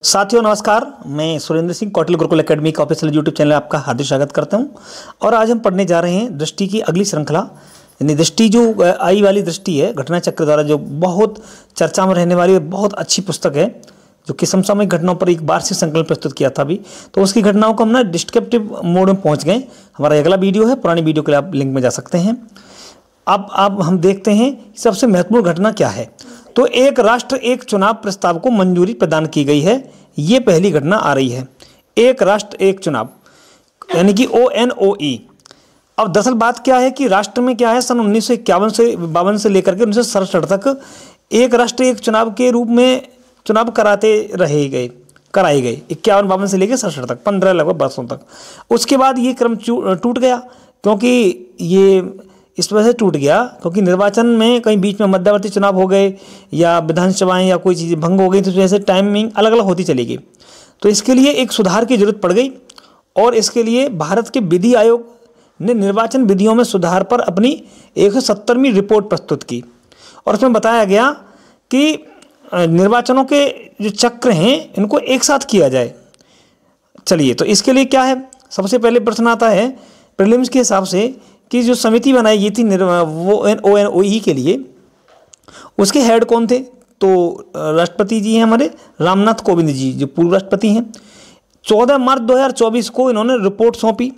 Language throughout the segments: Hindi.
साथियों नमस्कार, मैं सुरेंद्र सिंह कौटिल्य गुरुकुल एकेडमी का ऑफिशियल यूट्यूब चैनल में आपका हार्दिक स्वागत करता हूं। और आज हम पढ़ने जा रहे हैं दृष्टि की अगली श्रृंखला, यानी दृष्टि जो आई वाली दृष्टि है घटना चक्र द्वारा, जो बहुत चर्चा में रहने वाली बहुत अच्छी पुस्तक है, जो कि समसामयिक घटनाओं पर एक वार्षिक संकलन प्रस्तुत किया था अभी। तो उसकी घटनाओं को हम ना डिस्क्रिप्टिव मोड में पहुँच गए। हमारा अगला वीडियो है, पुरानी वीडियो के लिए आप लिंक में जा सकते हैं। अब हम देखते हैं सबसे महत्वपूर्ण घटना क्या है। तो एक राष्ट्र एक चुनाव प्रस्ताव को मंजूरी प्रदान की गई है, ये पहली घटना आ रही है। एक राष्ट्र एक चुनाव यानी कि ONOE। अब दरअसल बात क्या है कि राष्ट्र में क्या है, सन 1951 से 52 से लेकर के 1967 तक एक राष्ट्र एक चुनाव के रूप में चुनाव कराए गए 51-52 से लेकर 67 तक, 15 लगभग वर्षों तक। उसके बाद ये क्रम टूट गया, क्योंकि ये इस वजह से टूट गया क्योंकि निर्वाचन में कहीं बीच में मध्यवर्ती चुनाव हो गए या विधानसभाएं या कोई चीज़ भंग हो गई, तो इस वजह से टाइमिंग अलग अलग होती चली गई। तो इसके लिए एक सुधार की जरूरत पड़ गई और इसके लिए भारत के विधि आयोग ने निर्वाचन विधियों में सुधार पर अपनी 170वीं रिपोर्ट प्रस्तुत की। और उसमें बताया गया कि निर्वाचनों के जो चक्र हैं इनको एक साथ किया जाए। चलिए, तो इसके लिए क्या है, सबसे पहले प्रश्न आता है प्रीलिम्स के हिसाब से कि जो समिति बनाई गई थी वो ONOE के लिए, उसके हेड कौन थे? तो राष्ट्रपति जी हैं हमारे रामनाथ कोविंद जी, जो पूर्व राष्ट्रपति हैं। 14 मार्च 2024 को इन्होंने रिपोर्ट सौंपी,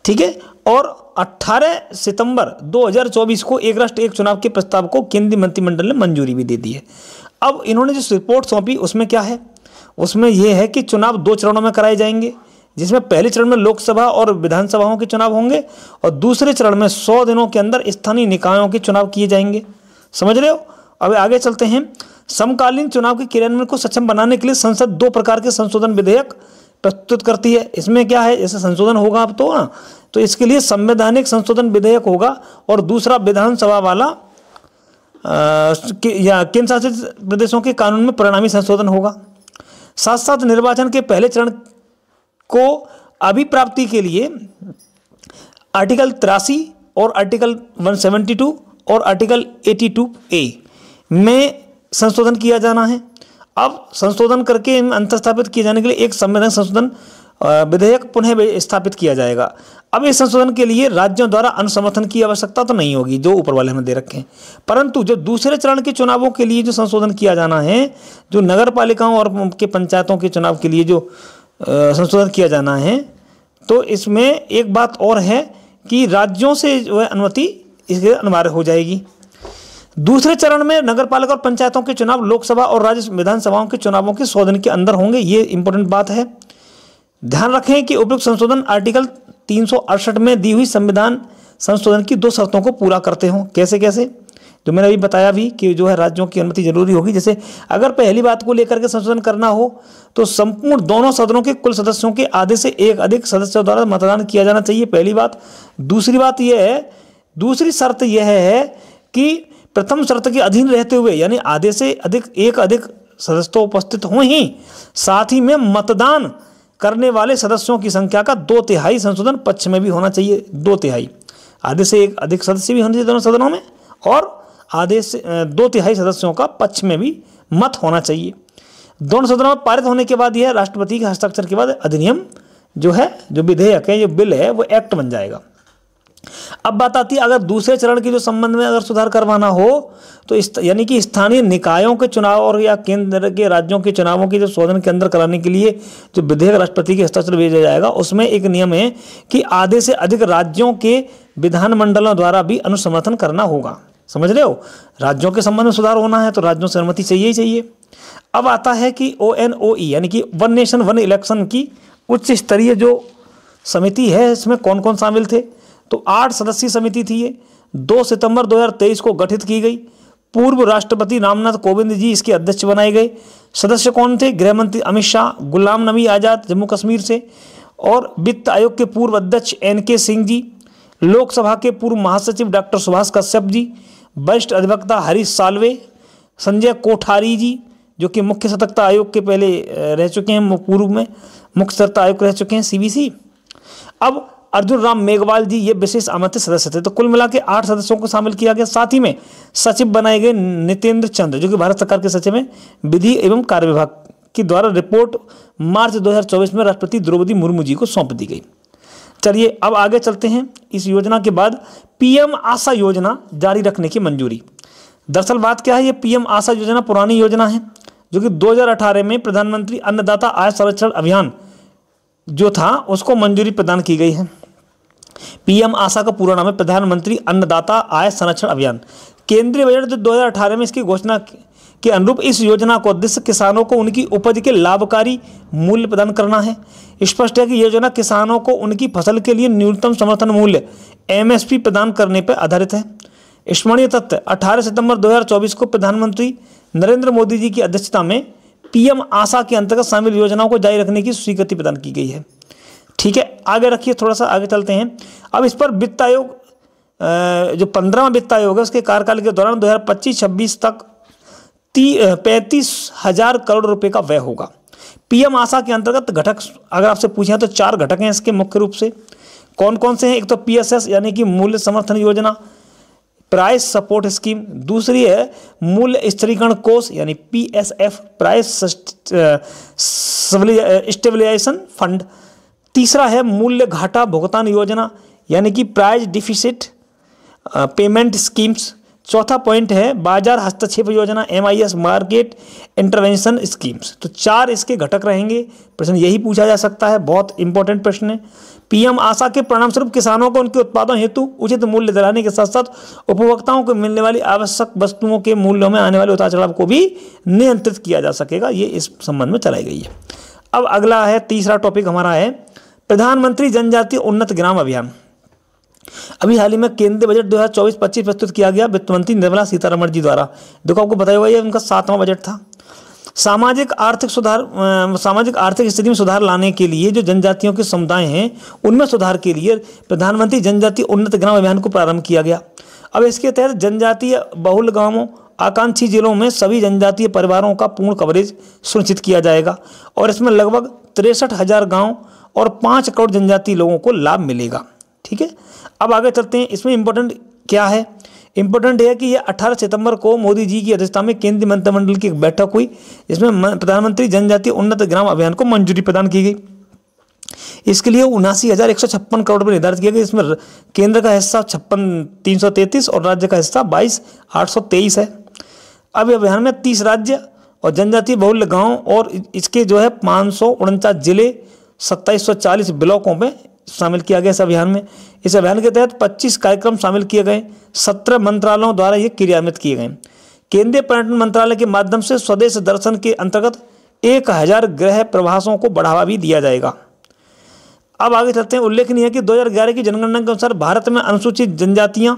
ठीक है। और 18 सितंबर 2024 को एक राष्ट्र एक चुनाव के प्रस्ताव को केंद्रीय मंत्रिमंडल ने मंजूरी भी दे दी है। अब इन्होंने जो रिपोर्ट सौंपी उसमें क्या है, उसमें यह है कि चुनाव 2 चरणों में कराए जाएंगे, जिसमें पहले चरण में लोकसभा और विधानसभाओं के चुनाव होंगे और दूसरे चरण में 100 दिनों के अंदर स्थानीय निकायों के चुनाव किए जाएंगे। समझ रहे हो? अब आगे चलते हैं। समकालीन चुनाव के क्रियान्वयन को सक्षम बनाने के लिए संसद 2 प्रकार के संशोधन विधेयक प्रस्तुत करती है। इसमें क्या है, जैसे संशोधन होगा अब तो इसके लिए संवैधानिक संशोधन विधेयक होगा और दूसरा विधानसभा वाला या केंद्र शासित प्रदेशों के कानून में परिणामी संशोधन होगा। साथ साथ निर्वाचन के पहले चरण को अभिप्राप्ति के लिए आर्टिकल 83 और आर्टिकल 172 और आर्टिकल 82A में संशोधन किया जाना है। अब संशोधन करके अंतर्स्थापित किए जाने के लिए एक संवैधानिक संशोधन विधेयक पुनः स्थापित किया जाएगा। अब इस संशोधन के लिए राज्यों द्वारा अनुसमर्थन की आवश्यकता तो नहीं होगी, जो ऊपर वाले हमें दे रखे हैं। परंतु जो दूसरे चरण के चुनावों के लिए जो संशोधन किया जाना है, जो नगर पालिकाओं और के पंचायतों के चुनाव के लिए जो संशोधन किया जाना है, तो इसमें एक बात और है कि राज्यों से जो है अनुमति इसके अनिवार्य हो जाएगी। दूसरे चरण में नगरपालिका और पंचायतों के चुनाव लोकसभा और राज्य विधानसभाओं के चुनावों के 100 दिन के अंदर होंगे। ये इंपॉर्टेंट बात है। ध्यान रखें कि उपयुक्त संशोधन आर्टिकल 368 में दी हुई संविधान संशोधन की 2 शर्तों को पूरा करते हों। कैसे कैसे, जो मैंने अभी बताया भी कि जो है राज्यों की अनुमति जरूरी होगी। जैसे अगर पहली बात को लेकर के संशोधन करना हो तो संपूर्ण दोनों सदनों के कुल सदस्यों के आधे से एक अधिक सदस्यों द्वारा मतदान किया जाना चाहिए, पहली बात। दूसरी शर्त यह है कि प्रथम शर्त के अधीन रहते हुए, यानी आधे से अधिक सदस्य उपस्थित हों ही, साथ ही में मतदान करने वाले सदस्यों की संख्या का 2/3 संशोधन पक्ष में भी होना चाहिए। 2/3, आधे से एक अधिक सदस्य भी होने चाहिए दोनों सदनों में, और आधे से 2/3 सदस्यों का पक्ष में भी मत होना चाहिए। दोनों सदनों में पारित होने के बाद यह राष्ट्रपति के हस्ताक्षर के बाद अधिनियम जो है, जो विधेयक है, जो बिल है, वो एक्ट बन जाएगा। अब बात आती है अगर दूसरे चरण के जो संबंध में अगर सुधार करवाना हो तो यानी कि स्थानीय निकायों के चुनाव और या केंद्र के राज्यों के चुनावों के जो 100 दिन के अंदर कराने के लिए जो विधेयक राष्ट्रपति के हस्ताक्षर भेजा जाएगा, उसमें एक नियम है कि आधे से अधिक राज्यों के विधानमंडलों द्वारा भी अनुसमर्थन करना होगा। समझ रहे हो? राज्यों के संबंध में सुधार होना है तो राज्यों से अनुमति चाहिए ही चाहिए। अब आता है कि ONOE यानी कि वन नेशन वन इलेक्शन की उच्च स्तरीय जो समिति है, इसमें कौन कौन शामिल थे? तो 8 सदस्यीय समिति थी ये। 2 सितंबर 2023 को गठित की गई। पूर्व राष्ट्रपति रामनाथ कोविंद जी इसके अध्यक्ष बनाए गए। सदस्य कौन थे? गृह मंत्री अमित शाह, गुलाम नबी आज़ाद जम्मू कश्मीर से, और वित्त आयोग के पूर्व अध्यक्ष NK सिंह जी, लोकसभा के पूर्व महासचिव डॉक्टर सुभाष कश्यप जी, वरिष्ठ अधिवक्ता हरीश साल्वे, संजय कोठारी जी, जो कि मुख्य सतर्कता आयोग के पहले रह चुके हैं, पूर्व में मुख्य सतर्कता आयोग रह चुके हैं CBC। अब अर्जुन राम मेघवाल जी ये विशेष आमंत्रित सदस्य थे। तो कुल मिला के 8 सदस्यों को शामिल किया गया। साथ ही में सचिव बनाए गए नितेंद्र चंद्र, जो कि भारत सरकार के सचिव हैं विधि एवं कार्य विभाग के द्वारा रिपोर्ट मार्च 2024 में राष्ट्रपति द्रौपदी मुर्मू जी को सौंप दी गई। चलिए अब आगे चलते हैं। इस योजना के बाद पीएम आशा योजना जारी रखने की मंजूरी। दरअसल बात क्या है, ये पीएम आशा योजना पुरानी योजना है जो कि 2018 में प्रधानमंत्री अन्नदाता आय संरक्षण अभियान जो था उसको मंजूरी प्रदान की गई है। पीएम आशा का पूरा नाम है प्रधानमंत्री अन्नदाता आय संरक्षण अभियान। केंद्रीय बजट जो 2018 में इसकी घोषणा के अनुरूप इस योजना का उद्देश्य किसानों को उनकी उपज के लाभकारी मूल्य प्रदान करना है। स्पष्ट है कि योजना किसानों को उनकी फसल के लिए न्यूनतम समर्थन मूल्य एमएसपी प्रदान करने पर आधारित है। स्मरणीय तथ्य 18 सितंबर 2024 को प्रधानमंत्री नरेंद्र मोदी जी की अध्यक्षता में पीएम आशा के अंतर्गत शामिल योजनाओं को जारी रखने की स्वीकृति प्रदान की गई है। ठीक है, आगे रखिए, थोड़ा सा आगे चलते हैं। अब इस पर वित्त आयोग जो 15वां वित्त आयोग है उसके कार्यकाल के दौरान 2025-26 तक 35,000 करोड़ रुपए का व्यय होगा। पीएम आशा के अंतर्गत घटक अगर आपसे पूछें तो 4 घटक हैं इसके मुख्य रूप से। कौन कौन से हैं? एक तो पीएसएस यानी कि मूल्य समर्थन योजना, प्राइस सपोर्ट स्कीम। दूसरी है मूल्य स्थिरीकरण कोष यानी पीएसएफ, प्राइस स्टेबलाइजेशन फंड। तीसरा है मूल्य घाटा भुगतान योजना यानी कि प्राइस डिफिसिट पेमेंट स्कीम्स। चौथा पॉइंट है बाजार हस्तक्षेप योजना, एमआईएस मार्केट इंटरवेंशन स्कीम्स। तो 4 इसके घटक रहेंगे। प्रश्न यही पूछा जा सकता है, बहुत इंपॉर्टेंट प्रश्न है। पीएम आशा के परिणामस्वरूप किसानों को उनके उत्पादों हेतु उचित मूल्य दिलाने के साथ साथ उपभोक्ताओं को मिलने वाली आवश्यक वस्तुओं के मूल्यों में आने वाले उतार चढ़ाव को भी नियंत्रित किया जा सकेगा। ये इस संबंध में चलाई गई है। अब अगला है, तीसरा टॉपिक हमारा है प्रधानमंत्री जनजातीय उन्नत ग्राम अभियान। अभी हाल ही में केंद्रीय बजट 2024-25 प्रस्तुत किया गया वित्त मंत्री निर्मला सीतारमण जी द्वारा। देखो आपको बताया हुआ ये उनका 7वां बजट था। सामाजिक आर्थिक स्थिति में सुधार लाने के लिए जो जनजातियों के समुदाय हैं उनमें सुधार के लिए प्रधानमंत्री जनजातीय उन्नत ग्राम अभियान को प्रारंभ किया गया। अब इसके तहत जनजातीय बहुल गांवों आकांक्षी जिलों में सभी जनजातीय परिवारों का पूर्ण कवरेज सुनिश्चित किया जाएगा और इसमें लगभग 63,000 गाँव और 5 करोड़ जनजातीय लोगों को लाभ मिलेगा। ठीक है, अब आगे चलते हैं। इसमें इंपॉर्टेंट क्या है? इंपॉर्टेंट है कि यह 18 सितंबर को मोदी जी की अध्यक्षता में केंद्रीय मंत्रिमंडल की एक बैठक हुई जिसमें प्रधानमंत्री जनजातीय उन्नत ग्राम अभियान को मंजूरी प्रदान की गई। इसके लिए 79,156 करोड़ रुपये निर्धारित किए गए। इसमें केंद्र का हिस्सा 56,333 और राज्य का हिस्सा 22,823 है। अब अभियान में 30 राज्य और जनजातीय बहुल्य गाँव और इसके जो है 549 जिले 2740 ब्लॉकों में शामिल किया गया इस अभियान में। इस अभियान के तहत 25 कार्यक्रम शामिल किए गए। 17 मंत्रालयों द्वारा ये क्रियान्वित किए गए। केंद्रीय पर्यटन मंत्रालय के माध्यम से स्वदेश दर्शन के अंतर्गत 1000 गृह प्रवासों को बढ़ावा भी दिया जाएगा। अब आगे चलते हैं। उल्लेखनीय है कि 2011 की जनगणना के अनुसार भारत में अनुसूचित जनजातियां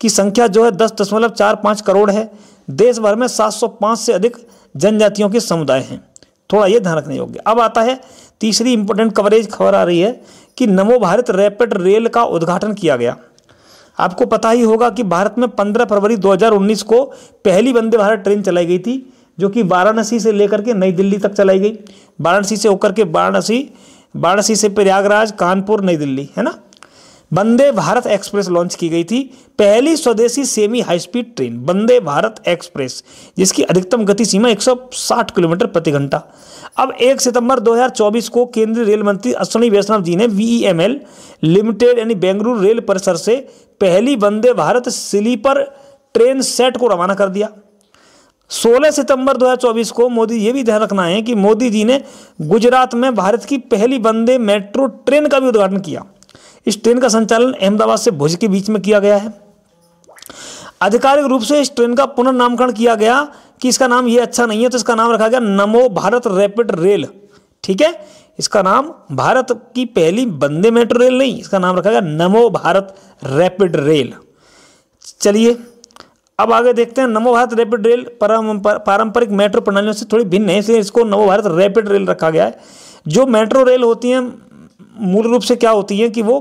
की संख्या जो है 10.45 करोड़ है। देश भर में 705 से अधिक जनजातियों के समुदाय हैं। थोड़ा ये ध्यान रखने योग्य। अब आता है तीसरी इंपॉर्टेंट कवरेज खबर आ रही है कि नमो भारत रैपिड रेल का उद्घाटन किया गया। आपको पता ही होगा कि भारत में 15 फरवरी 2019 को पहली वंदे भारत ट्रेन चलाई गई थी जो कि वाराणसी से लेकर के नई दिल्ली तक चलाई गई। वाराणसी से होकर के वाराणसी से प्रयागराज, कानपुर, नई दिल्ली, है ना। वंदे भारत एक्सप्रेस लॉन्च की गई थी, पहली स्वदेशी semi high speed train Vande Bharat express जिसकी अधिकतम गति सीमा 160 किलोमीटर प्रति घंटा। अब 1 सितंबर 2024 को केंद्रीय रेल मंत्री अश्विनी वैष्णव जी ने VEML लिमिटेड यानी बेंगलुरु रेल परिसर से पहली Vande Bharat sleeper train set को रवाना कर दिया। 16 सितंबर 2024 को मोदी, ये भी ध्यान रखना है कि मोदी जी ने गुजरात में भारत की पहली वंदे मेट्रो ट्रेन का भी उद्घाटन किया। इस ट्रेन का संचालन अहमदाबाद से भुज के बीच में किया गया है। आधिकारिक रूप से इस ट्रेन का पुनर्नामकरण किया गया कि इसका नाम ये अच्छा नहीं है तो इसका नाम रखा गया नमो भारत रैपिड रेल। ठीक है, इसका नाम भारत की पहली वंदे मेट्रो रेल नहीं, इसका नाम रखा गया नमो भारत रैपिड रेल। चलिए अब आगे देखते हैं। नमो भारत रैपिड रेल पारंपरिक मेट्रो प्रणालियों से थोड़ी भिन्न है, इसलिए इसको नमो भारत रैपिड रेल रखा गया है। जो मेट्रो रेल होती हैं मूल रूप से क्या होती है कि वो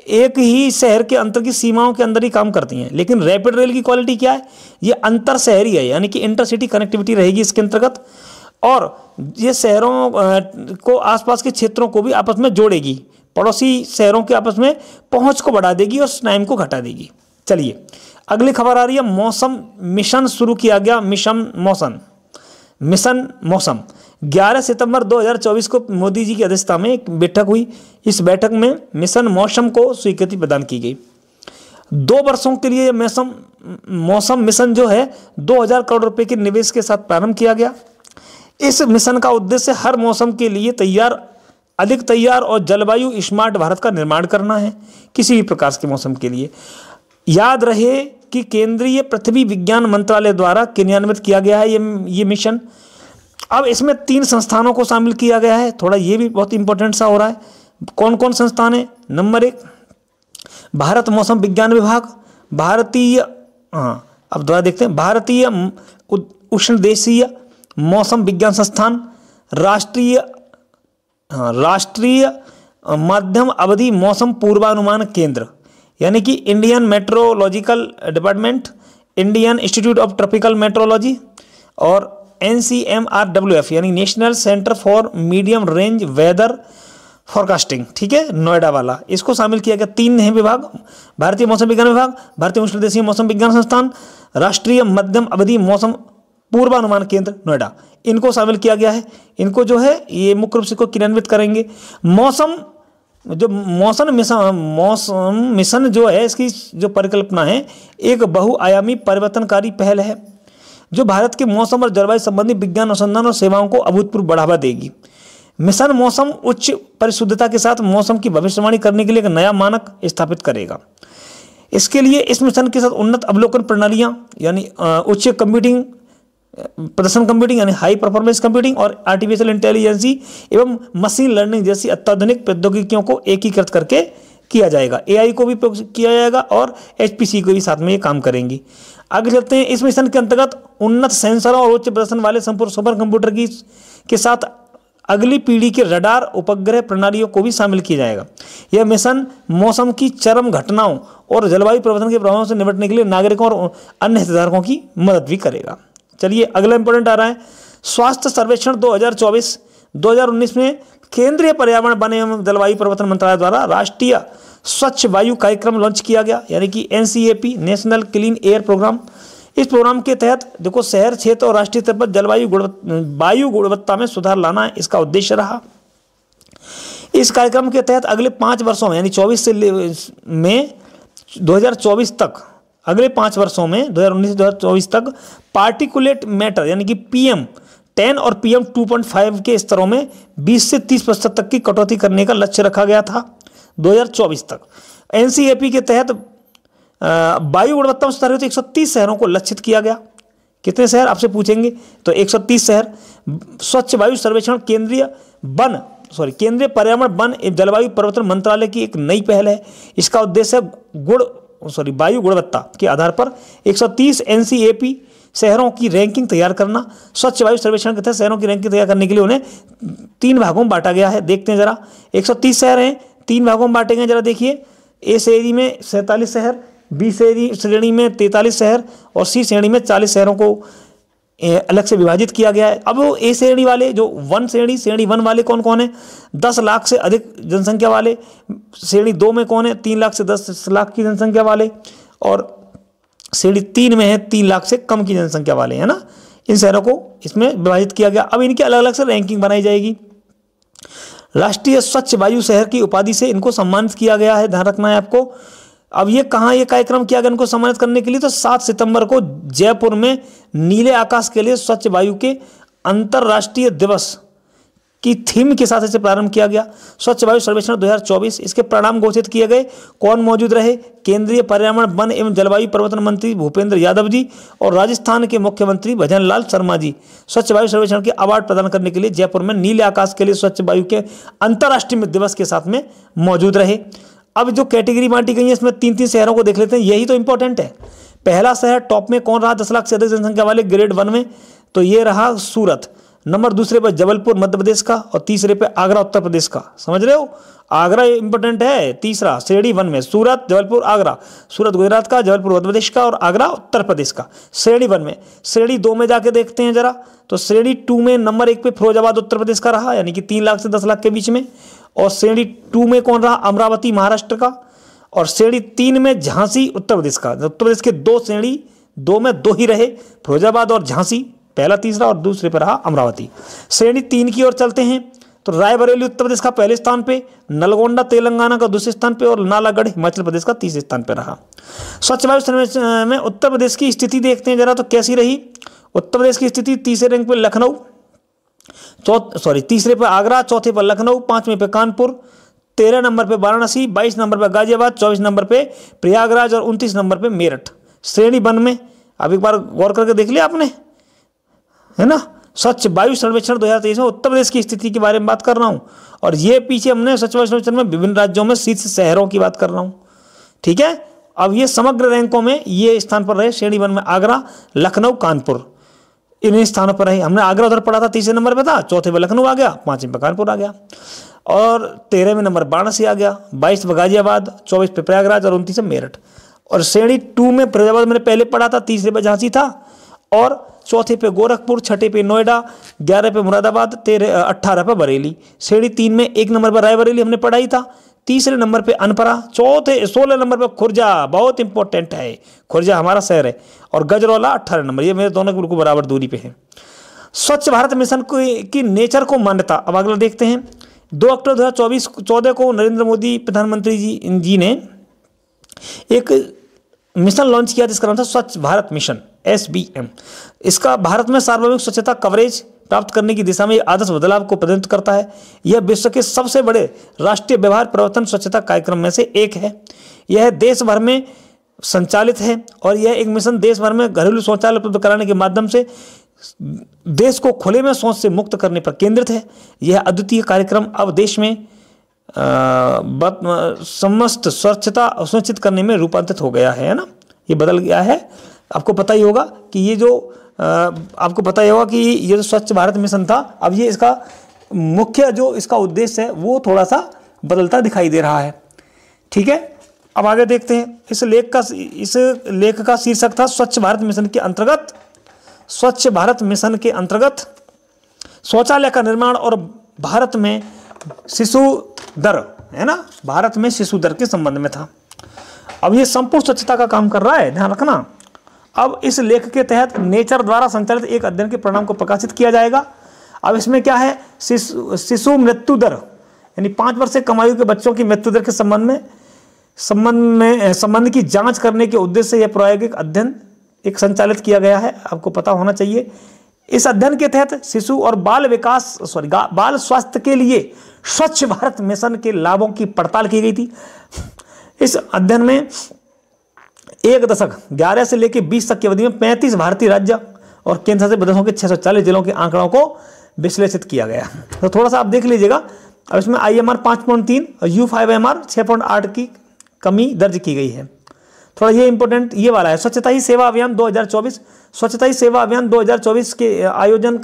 एक ही शहर के अंतर की सीमाओं के अंदर ही काम करती हैं, लेकिन रैपिड रेल की क्वालिटी क्या है, ये अंतर शहरी है, यानी कि इंटरसिटी कनेक्टिविटी रहेगी इसके अंतर्गत, और ये शहरों को आसपास के क्षेत्रों को भी आपस में जोड़ेगी, पड़ोसी शहरों के आपस में पहुंच को बढ़ा देगी और टाइम को घटा देगी। चलिए अगली खबर आ रही है। मौसम मिशन शुरू किया गया। मिशन मिशन मौसम। 11 सितंबर 2024 को मोदी जी की अध्यक्षता में एक बैठक हुई। इस बैठक में मिशन मौसम को स्वीकृति प्रदान की गई। 2 वर्षों के लिए मौसम मिशन जो है 2000 करोड़ रुपए के निवेश के साथ प्रारंभ किया गया। इस मिशन का उद्देश्य हर मौसम के लिए अधिक तैयार और जलवायु स्मार्ट भारत का निर्माण करना है, किसी भी प्रकार के मौसम के लिए। याद रहे कि केंद्रीय पृथ्वी विज्ञान मंत्रालय द्वारा क्रियान्वित किया गया है ये मिशन। अब इसमें 3 संस्थानों को शामिल किया गया है, थोड़ा ये भी बहुत इंपॉर्टेंट सा हो रहा है। कौन कौन संस्थान है? नंबर 1 भारत मौसम विज्ञान विभाग, अब दोबारा देखते हैं, भारतीय उष्णदेशीय मौसम विज्ञान संस्थान, राष्ट्रीय मध्यम अवधि मौसम पूर्वानुमान केंद्र यानी कि Indian meteorological department, Indian institute of tropical meteorology और NCMRWF यानी national centre for medium range weather forecasting, ठीक है, नोएडा वाला, इसको शामिल किया गया। 3 हैं विभाग, भारतीय मौसम विज्ञान विभाग, भारतीय उष्णदेशीय मौसम विज्ञान संस्थान, राष्ट्रीय मध्यम अवधि मौसम पूर्वानुमान केंद्र नोएडा, इनको शामिल किया गया है। इनको जो है ये मुख्य रूप से को क्रियान्वित करेंगे। मौसम मिशन जो है, इसकी जो परिकल्पना है, एक बहुआयामी परिवर्तनकारी पहल है जो भारत के मौसम और जलवायु संबंधी विज्ञान अनुसंधान और सेवाओं को अभूतपूर्व बढ़ावा देगी। मिशन मौसम उच्च परिशुद्धता के साथ मौसम की भविष्यवाणी करने के लिए एक नया मानक स्थापित करेगा। इसके लिए इस मिशन के साथ उन्नत अवलोकन प्रणालियां यानी उच्च कंप्यूटिंग, प्रदर्शन कंप्यूटिंग यानी हाई परफॉर्मेंस कंप्यूटिंग और आर्टिफिशियल इंटेलिजेंसी एवं मशीन लर्निंग जैसी अत्याधुनिक प्रौद्योगिकियों को एकीकृत करके किया जाएगा। AI को भी किया जाएगा और HPC को भी साथ में ये काम करेंगी। आगे चलते हैं। इस मिशन के अंतर्गत उन्नत सेंसरों और उच्च प्रदर्शन वाले संपूर्ण सुपर कंप्यूटर के साथ अगली पीढ़ी के रडार उपग्रह प्रणालियों को भी शामिल किया जाएगा। यह मिशन मौसम की चरम घटनाओं और जलवायु परिवर्तन के प्रभावों से निपटने के लिए नागरिकों और अन्य हितधारकों की मदद भी करेगा। चलिए अगला इंपॉर्टेंट आ रहा है, स्वास्थ्य सर्वेक्षण 2024। 2019 में केंद्रीय पर्यावरण वन एवं जलवायु परिवर्तन मंत्रालय द्वारा राष्ट्रीय स्वच्छ वायु कार्यक्रम लॉन्च किया गया यानी कि NCAP national clean air programme. इस प्रोग्राम के तहत देखो शहर क्षेत्र और राष्ट्रीय स्तर पर वायु गुणवत्ता में सुधार लाना इसका उद्देश्य रहा। इस कार्यक्रम के तहत अगले 5 वर्षों में यानी 2024 तक, अगले 5 वर्षों में 2019 से 2024 तक पार्टिकुलेट मैटर यानी कि PM10 और PM 2.5 के स्तरों में 20 से 30% तक की कटौती करने का लक्ष्य रखा गया था 2024 तक। NCAP के तहत वायु गुणवत्ता में सुधार हेतु 130 शहरों को लक्षित किया गया। कितने शहर आपसे पूछेंगे, तो 130 शहर। स्वच्छ वायु सर्वेक्षण केंद्रीय पर्यावरण वन एवं जलवायु परिवर्तन मंत्रालय की एक नई पहल है। इसका उद्देश्य वायु गुणवत्ता के आधार पर 130 NCAP शहरों की रैंकिंग तैयार करना। स्वच्छ वायु सर्वेक्षण के तहत शहरों की रैंकिंग तैयार करने के लिए उन्हें 3 भागों में बांटा गया है। देखते हैं जरा, 130 शहर हैं, 3 भागों में बांटे गए। जरा देखिए, A श्रेणी में 47 शहर, B श्रेणी में 43 शहर और C श्रेणी में 40 शहरों को अलग से विभाजित किया गया है। अब वो A श्रेणी वाले जो श्रेणी 1 वाले कौन कौन है, 10 लाख से अधिक जनसंख्या वाले। श्रेणी 2 में कौन है, 3 लाख से 10 लाख की जनसंख्या वाले। और श्रेणी 3 में है 3 लाख से कम की जनसंख्या वाले, है ना। इन शहरों को इसमें विभाजित किया गया। अब इनकी अलग अलग से रैंकिंग बनाई जाएगी। राष्ट्रीय स्वच्छ वायु शहर की उपाधि से इनको सम्मानित किया गया है, ध्यान रखना है आपको। अब ये कहाँ ये कार्यक्रम किया गया इनको सम्मानित करने के लिए, तो 7 सितंबर को जयपुर में नीले आकाश के लिए स्वच्छ वायु के अंतर्राष्ट्रीय दिवस की थीम के साथ इसे प्रारंभ किया गया। स्वच्छ वायु सर्वेक्षण 2024, इसके परिणाम घोषित किए गए। कौन मौजूद रहे, केंद्रीय पर्यावरण वन एवं जलवायु परिवर्तन मंत्री भूपेंद्र यादव जी और राजस्थान के मुख्यमंत्री भजन लाल शर्मा जी स्वच्छ वायु सर्वेक्षण के अवार्ड प्रदान करने के लिए जयपुर में नीले आकाश के लिए स्वच्छ वायु के अंतर्राष्ट्रीय दिवस के साथ में मौजूद रहे। अब जो कैटेगरी बांटी गई है इसमें 3-3 शहरों को देख लेते हैं, यही तो इंपॉर्टेंट है। पहला शहर टॉप में कौन रहा 10 लाख से अधिक जनसंख्या वाले ग्रेड 1 में, तो ये रहा सूरत। नंबर दूसरे पर जबलपुर मध्य प्रदेश का और तीसरे पे आगरा उत्तर प्रदेश का। समझ रहे हो, आगरा इंपॉर्टेंट है। तीसरा श्रेणी 1 में सूरत, जबलपुर, आगरा। सूरत गुजरात का, जबलपुर मध्य प्रदेश का और आगरा उत्तर प्रदेश का, श्रेणी 1 में। श्रेणी 2 में जाके देखते हैं जरा, तो श्रेणी 2 में नंबर 1 पे फिरोजाबाद उत्तर प्रदेश का रहा यानी कि 3 लाख से 10 लाख के बीच में। और श्रेणी 2 में कौन रहा, अमरावती महाराष्ट्र का। और श्रेणी 3 में झांसी उत्तर प्रदेश का। उत्तर प्रदेश के 2 श्रेणी 2 में 2 ही रहे, फिरोजाबाद और झांसी पहला तीसरा, और दूसरे पर रहा अमरावती। श्रेणी 3 की ओर चलते हैं तो रायबरेली उत्तर प्रदेश का पहले स्थान पे, नलगोंडा तेलंगाना का दूसरे स्थान पे और नालागढ़ हिमाचल प्रदेश का तीसरे स्थान पे रहा। स्वच्छ वायु सर्वेक्षण में उत्तर प्रदेश की स्थिति देखते हैं जरा, तो कैसी रही। उत्तर प्रदेश की स्थिति तीसरे रैंक पे लखनऊ, तीसरे पे आगरा, चौथे पर लखनऊ, 5वें पे कानपुर, 13 नंबर पे वाराणसी, 22 नंबर पे गाजियाबाद, 24 नंबर पे प्रयागराज और 29 नंबर पे मेरठ। श्रेणी 1 में अब एक बार गौर करके देख लिया आपने, है ना। स्वच्छ वायु सर्वेक्षण 2023 में उत्तर प्रदेश की स्थिति के बारे में बात कर रहा हूं, और ये पीछे हमने स्वच्छ वायु सर्वेक्षण में विभिन्न राज्यों में शीर्ष शहरों की बात कर रहा हूं, ठीक है। अब ये समग्र रैंकों में ये स्थान पर रहे। श्रेणी 1 में आगरा, लखनऊ, कानपुर, इन स्थानों पर रहे। हमने आगरा उधर पढ़ा था, तीसरे नंबर पे था, चौथे पे लखनऊ आ गया, 5वें पे कानपुर आ गया, और 13वें नंबर वाराणसी आ गया, 22 पे गाजियाबाद, 24 पे प्रयागराज और 29 पे मेरठ। और श्रेणी 2 में फैजाबाद मैंने पहले पढ़ा था, तीसरे पे झांसी था, और चौथे पे गोरखपुर, छठे पे नोएडा, 11 पे मुरादाबाद, 18 पे बरेली। श्रेणी 3 में 1 नंबर पर रायबरेली हमने पढ़ाई था, तीसरे नंबर पे अनपरा, 16 नंबर पे खुर्जा, बहुत इंपॉर्टेंट है, खुर्जा हमारा शहर है, और गजरौला 18 नंबर। ये मेरे दोनों बिल्कुल बराबर दूरी पे हैं। स्वच्छ भारत मिशन की नेचर को मान्यता, अब अगला देखते हैं। 2 अक्टूबर 2014 को नरेंद्र मोदी प्रधानमंत्री जी ने एक मिशन लॉन्च किया जिसका नाम था स्वच्छ भारत मिशन, SBM। इसका भारत में सार्वजनिक स्वच्छता कवरेज प्राप्त करने की दिशा में एक आदर्श बदलाव को प्रदर्शित करता है। यह विश्व के सबसे बड़े राष्ट्रीय व्यवहार परिवर्तन स्वच्छता कार्यक्रम में से एक है। यह देश भर में संचालित है, और यह एक मिशन देश भर में घरेलू शौचालय उपलब्ध कराने के माध्यम से देश को खुले में शौच से मुक्त करने पर केंद्रित है। यह अद्वितीय कार्यक्रम अब देश में समस्त स्वच्छता सुनिश्चित करने में रूपांतरित हो गया है ना, ये बदल गया है। आपको पता ही होगा कि ये जो स्वच्छ भारत मिशन था, अब ये इसका मुख्य जो इसका उद्देश्य है वो थोड़ा सा बदलता दिखाई दे रहा है, ठीक है। अब आगे देखते हैं। इस लेख का शीर्षक था स्वच्छ भारत मिशन के अंतर्गत शौचालय का निर्माण और भारत में शिशु दर, है ना, भारत में शिशु दर के संबंध में था। अब ये संपूर्ण स्वच्छता का काम कर रहा है, ध्यान रखना। अब इस लेख के तहत नेचर द्वारा संचालित एक अध्ययन के परिणाम को प्रकाशित किया जाएगा। अब इसमें क्या है, शिशु मृत्यु दर, यानी 5 वर्ष से कम आयु के बच्चों की मृत्यु दर के संबंध की जांच करने के उद्देश्य से यह प्रायोगिक अध्ययन एक संचालित किया गया है, आपको पता होना चाहिए। इस अध्ययन के तहत शिशु और बाल स्वास्थ्य के लिए स्वच्छ भारत मिशन के लाभों की पड़ताल की गई थी। इस अध्ययन में 1 दशक 11 से लेकर 20 तक की अवधि में 35 भारतीय राज्य और केंद्र शासित प्रदेशों के 640 जिलों के आंकड़ों को विश्लेषित किया गया। तो थोड़ा सा आप देख लीजिएगा। अब इसमें IMR 5.3 और U5MR 6.8 की कमी दर्ज की गई है। थोड़ा ये इंपॉर्टेंट ये वाला है, स्वच्छता ही सेवा अभियान 2024। स्वच्छता ही सेवा अभियान 2024 के आयोजन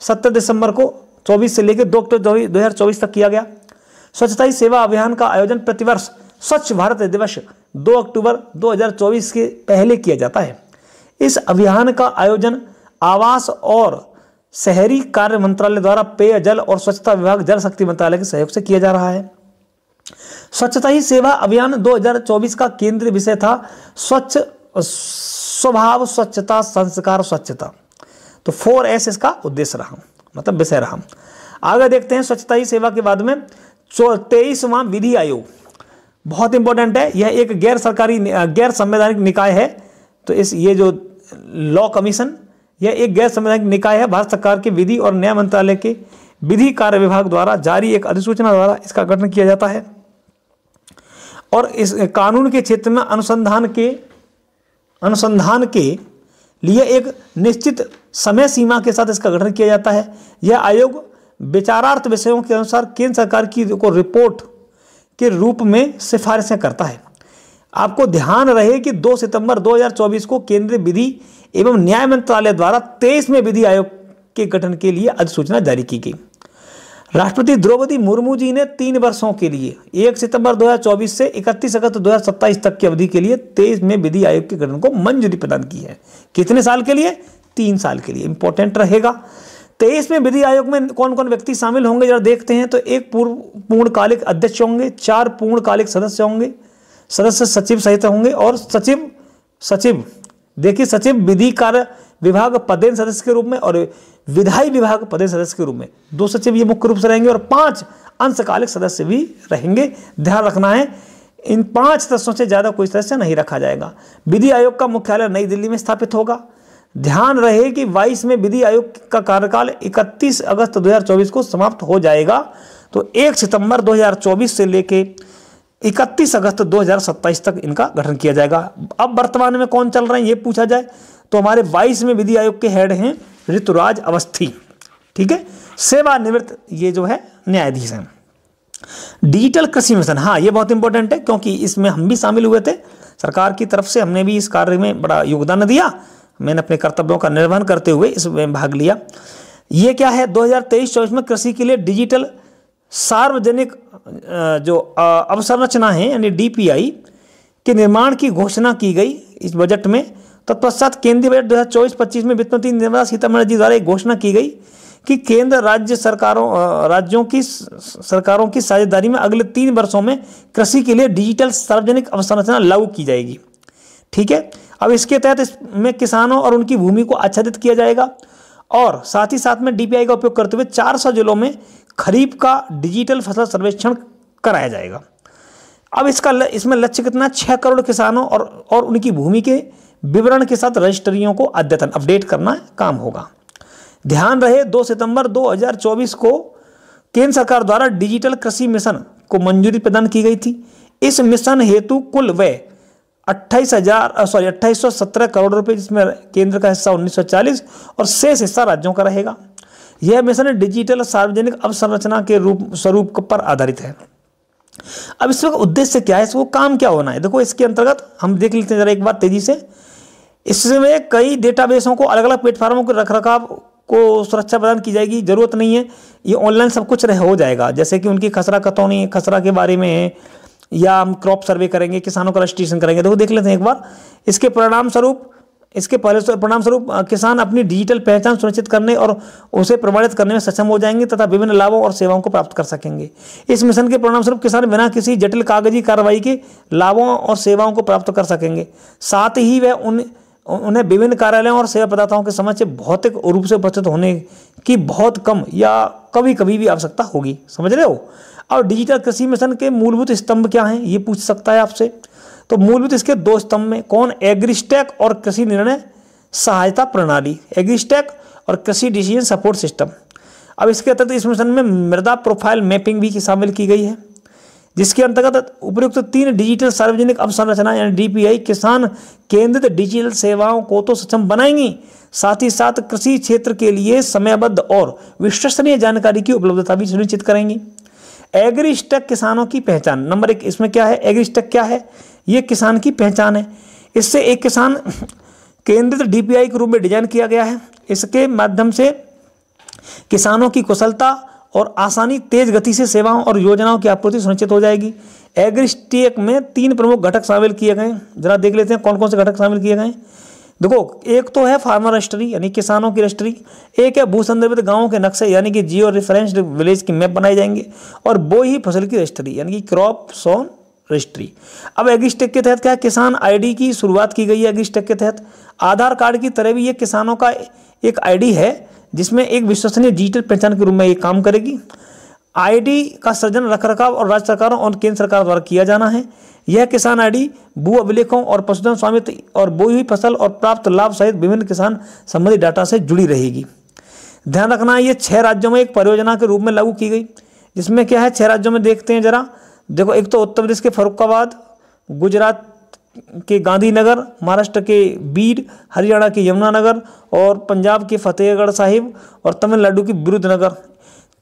17 दिसंबर को 24 से लेकर 2 अक्टूबर 2024 तक किया गया। स्वच्छता ही सेवा अभियान का आयोजन प्रतिवर्ष स्वच्छ भारत दिवस 2 अक्टूबर 2024 के पहले किया जाता है। इस अभियान का आयोजन आवास और शहरी कार्य मंत्रालय द्वारा पेयजल और स्वच्छता विभाग जल शक्ति मंत्रालय के सहयोग से किया जा रहा है। स्वच्छता ही सेवा अभियान 2024 का केंद्रीय विषय था स्वच्छ स्वभाव, स्वच्छता, संस्कार, स्वच्छता। तो 4S इसका उद्देश्य रहा, मतलब विषय रहा। आगे देखते हैं। स्वच्छता ही सेवा के बाद में 23वां विधि आयोग बहुत इंपॉर्टेंट है। यह एक गैर संवैधानिक निकाय है। तो ये जो लॉ कमीशन, यह एक गैर संवैधानिक निकाय है। भारत सरकार के विधि और न्याय मंत्रालय के विधि कार्य विभाग द्वारा जारी एक अधिसूचना द्वारा इसका गठन किया जाता है, और इस कानून के क्षेत्र में अनुसंधान के लिए एक निश्चित समय सीमा के साथ इसका गठन किया जाता है। यह आयोग विचारार्थ विषयों के अनुसार केंद्र सरकार को रिपोर्ट के रूप में सिफारिशें करता है। आपको ध्यान रहे कि 2 सितंबर 2024 को केंद्रीय विधि एवं न्याय मंत्रालय द्वारा 23वें विधि आयोग के गठन के लिए अधिसूचना जारी की गई। राष्ट्रपति द्रौपदी मुर्मू जी ने 3 वर्षों के लिए 1 सितंबर 2024 से 31 अगस्त 2027 तक की अवधि के लिए 23वें विधि आयोग के गठन को मंजूरी प्रदान की है। कितने साल के लिए? 3 साल के लिए। इंपॉर्टेंट रहेगा। 23वें विधि आयोग में कौन कौन व्यक्ति शामिल होंगे जरा देखते हैं। तो 1 पूर्णकालिक अध्यक्ष होंगे, 4 पूर्णकालिक सदस्य होंगे, सदस्य सचिव सहित होंगे, और सचिव देखिए, सचिव विभाग पदेन सदस्य के रूप में और विधायी विभाग पदेन सदस्य के रूप में 2 सचिव ये मुख्य रूप से रहेंगे और 5 अंशकालिक सदस्य भी रहेंगे। ध्यान रखना है, इन 5 सदस्यों से ज़्यादा कोई सदस्य नहीं रखा जाएगा। विधि आयोग का मुख्यालय नई दिल्ली में स्थापित होगा। ध्यान रहे कि 22 में विधि आयोग का कार्यकाल 31 अगस्त 2024 को समाप्त हो जाएगा। तो 1 सितंबर 2024 से लेके 31 अगस्त 2027 तक इनका गठन किया जाएगा। अब वर्तमान में कौन चल रहे हैं ये पूछा जाए तो हमारे 22 में विधि आयोग के हेड हैं ऋतुराज अवस्थी, ठीक है। सेवानिवृत्त ये जो है न्यायाधीश हैं। डिजिटल कृषि मिशन, हाँ ये बहुत इंपॉर्टेंट है क्योंकि इसमें हम भी शामिल हुए थे। सरकार की तरफ से हमने भी इस कार्य में बड़ा योगदान दिया। मैंने अपने कर्तव्यों का निर्वहन करते हुए इसमें भाग लिया। ये क्या है, 2023-24 में कृषि के लिए डिजिटल सार्वजनिक जो अवसंरचना है यानी DPI के निर्माण की घोषणा की गई इस बजट में। तत्पश्चात केंद्रीय बजट 2024-25 में वित्त मंत्री निर्मला सीतारमण जी द्वारा एक घोषणा की गई कि केंद्र राज्यों की सरकारों की साझेदारी में अगले 3 वर्षों में कृषि के लिए डिजिटल सार्वजनिक अवसंरचना लागू की जाएगी, ठीक है। अब इसके तहत इसमें किसानों और उनकी भूमि को आच्छादित किया जाएगा और साथ ही साथ में DPI का उपयोग करते हुए 400 जिलों में खरीफ का डिजिटल फसल सर्वेक्षण कराया जाएगा। अब इसमें लक्ष्य कितना, 6 करोड़ किसानों और उनकी भूमि के विवरण के साथ रजिस्ट्रियों को अद्यतन अपडेट करना काम होगा। ध्यान रहे 2 सितंबर 2024 को केंद्र सरकार द्वारा डिजिटल कृषि मिशन को मंजूरी प्रदान की गई थी। इस मिशन हेतु कुल व्यय 2817 करोड़ रुपए, जिसमें केंद्र का हिस्सा 1940 और शेष हिस्सा राज्यों का रहेगा। यह मिशन डिजिटल सार्वजनिक अवसंरचना के स्वरूप पर आधारित है। अब इसका उद्देश्य क्या है, इसको काम क्या होना है, देखो इसके अंतर्गत हम देख लेते हैं जरा एक बार तेजी से। इसमें कई डेटाबेसों को अलग अलग प्लेटफॉर्मों के रखरखाव को सुरक्षा प्रदान की जाएगी। जरूरत नहीं है, ये ऑनलाइन सब कुछ हो जाएगा। जैसे कि उनकी खसरा कतौनी, खसरा के बारे में है, या हम क्रॉप सर्वे करेंगे, किसानों का रजिस्ट्रेशन करेंगे। देखो देख लेते हैं एक बार। इसके परिणाम स्वरूप किसान अपनी डिजिटल पहचान सुनिश्चित करने और उसे प्रमाणित करने में सक्षम हो जाएंगे तथा विभिन्न लाभों और सेवाओं को प्राप्त कर सकेंगे। इस मिशन के परिणाम स्वरूप किसान बिना किसी जटिल कागजी कार्रवाई के लाभों और सेवाओं को प्राप्त कर सकेंगे। साथ ही वह उन्हें विभिन्न कार्यालयों और सेवा प्रदाताओं के समक्ष से भौतिक रूप से उपस्थित होने की बहुत कम या कभी कभी भी आवश्यकता होगी। समझ रहे हो। और डिजिटल कृषि मिशन के मूलभूत स्तंभ क्या हैं ये पूछ सकता है आपसे। तो मूलभूत इसके 2 स्तंभ में कौन, एग्रीस्टैक और कृषि निर्णय सहायता प्रणाली, एग्रीस्टैक और कृषि डिसीजन सपोर्ट सिस्टम। अब इसके अतिरिक्त इस मिशन में मृदा प्रोफाइल मैपिंग भी शामिल की गई है, जिसके अंतर्गत उपयुक्त 3 डिजिटल सार्वजनिक अवसंरचना यानी DPI किसान केंद्रित डिजिटल सेवाओं को तो सक्षम बनाएंगी, साथ ही साथ कृषि क्षेत्र के लिए समयबद्ध और विश्वसनीय जानकारी की उपलब्धता भी सुनिश्चित करेंगी। एग्रीस्टैक किसानों की पहचान, नंबर 1 इसमें क्या है, एग्रीस्टैक क्या है, ये किसान की पहचान है। इससे एक किसान केंद्रित DPI के रूप में डिजाइन किया गया है। इसके माध्यम से किसानों की कुशलता और आसानी, तेज गति से सेवाओं और योजनाओं की आपूर्ति सुनिश्चित हो जाएगी। एग्रीस्टैक में 3 प्रमुख घटक शामिल किए गए, जरा देख लेते हैं कौन कौन से घटक शामिल किए गए। देखो एक तो है फार्मर रजिस्ट्री यानी किसानों की रजिस्ट्री, एक है भू संदर्भित गाँवों के नक्शे यानी कि जियो रेफरेंस्ड विलेज की मैप बनाए जाएंगे, और बोई फसल की रजिस्ट्री यानी कि क्रॉप सोन रजिस्ट्री। अब एग्रीस्टैक के तहत क्या है, किसान ID की शुरुआत की गई है। एग्रीस्टैक के तहत आधार कार्ड की तरह भी ये किसानों का एक ID है, जिसमें एक विश्वसनीय डिजिटल पहचान के रूप में ये काम करेगी। ID का सृजन, रखरखाव और राज्य सरकारों और केंद्र सरकार द्वारा किया जाना है। यह किसान ID भू अभिलेखों और पशुधन स्वामित्व और बोई हुई फसल और प्राप्त लाभ सहित विभिन्न किसान संबंधी डाटा से जुड़ी रहेगी। ध्यान रखना है ये 6 राज्यों में एक परियोजना के रूप में लागू की गई, जिसमें क्या है 6 राज्यों में देखते हैं जरा। देखो एक तो उत्तर प्रदेश के फर्रुखाबाद, गुजरात के गांधीनगर, महाराष्ट्र के बीड, हरियाणा के यमुनानगर और पंजाब के फतेहगढ़ साहिब और तमिलनाडु की विरुद्धनगर।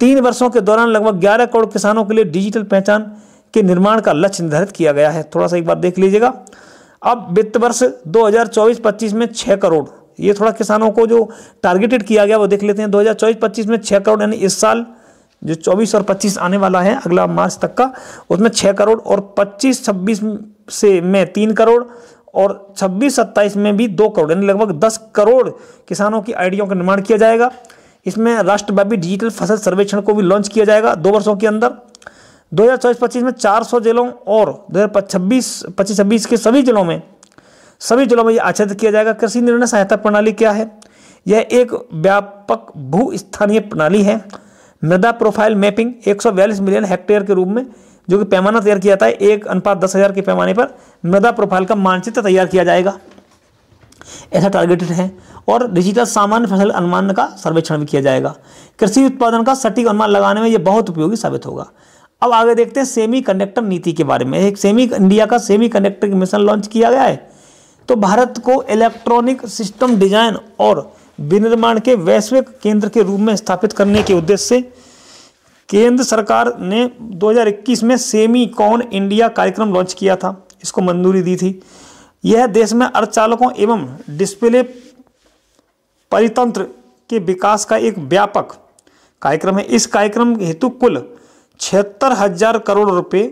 3 वर्षों के दौरान लगभग 11 करोड़ किसानों के लिए डिजिटल पहचान के निर्माण का लक्ष्य निर्धारित किया गया है। थोड़ा सा एक बार देख लीजिएगा। अब वित्त वर्ष 2024-25 में 6 करोड़, ये थोड़ा किसानों को जो टारगेटेड किया गया वो देख लेते हैं। 2024-25 में 6 करोड़ यानी इस साल जो 24 और 25 आने वाला है अगला मार्च तक का, उसमें 6 करोड़ और 25-26 से में 3 करोड़ और 26-27 में भी 2 करोड़ यानी लगभग 10 करोड़ किसानों की आईडियों का निर्माण किया जाएगा। इसमें राष्ट्रव्यापी डिजिटल फसल सर्वेक्षण को भी लॉन्च किया जाएगा 2 वर्षों के अंदर। 2024-25 में 400 जिलों और 2026-26 के सभी जिलों में ये आच्छादित किया जाएगा। कृषि निर्णय सहायता प्रणाली क्या है, यह एक व्यापक भू-स्थानीय प्रणाली है। मृदा प्रोफाइल मैपिंग 142 मिलियन हेक्टेयर के रूप में जो कि पैमाना तैयार किया जाता है, 1:10,000 के पैमाने पर मृदा प्रोफाइल का मानचित्र तैयार किया जाएगा, ऐसा टारगेटेड है। और डिजिटल सामान्य फसल अनुमान का सर्वेक्षण भी किया जाएगा। कृषि उत्पादन का सटीक अनुमान लगाने में यह बहुत उपयोगी साबित होगा। अब आगे देखते हैं सेमी कंडक्टर नीति के बारे में। एक इंडिया का सेमी कंडक्टर मिशन लॉन्च किया गया है। तो भारत को इलेक्ट्रॉनिक सिस्टम डिजाइन और विनिर्माण के वैश्विक केंद्र के रूप में स्थापित करने के उद्देश्य से केंद्र सरकार ने 2021 में सेमी कॉन इंडिया कार्यक्रम लॉन्च किया था, इसको मंजूरी दी थी। यह देश में अर्धचालकों एवं डिस्प्ले परितंत्र के विकास का एक व्यापक कार्यक्रम है। इस कार्यक्रम हेतु कुल 76,000 करोड़ रुपए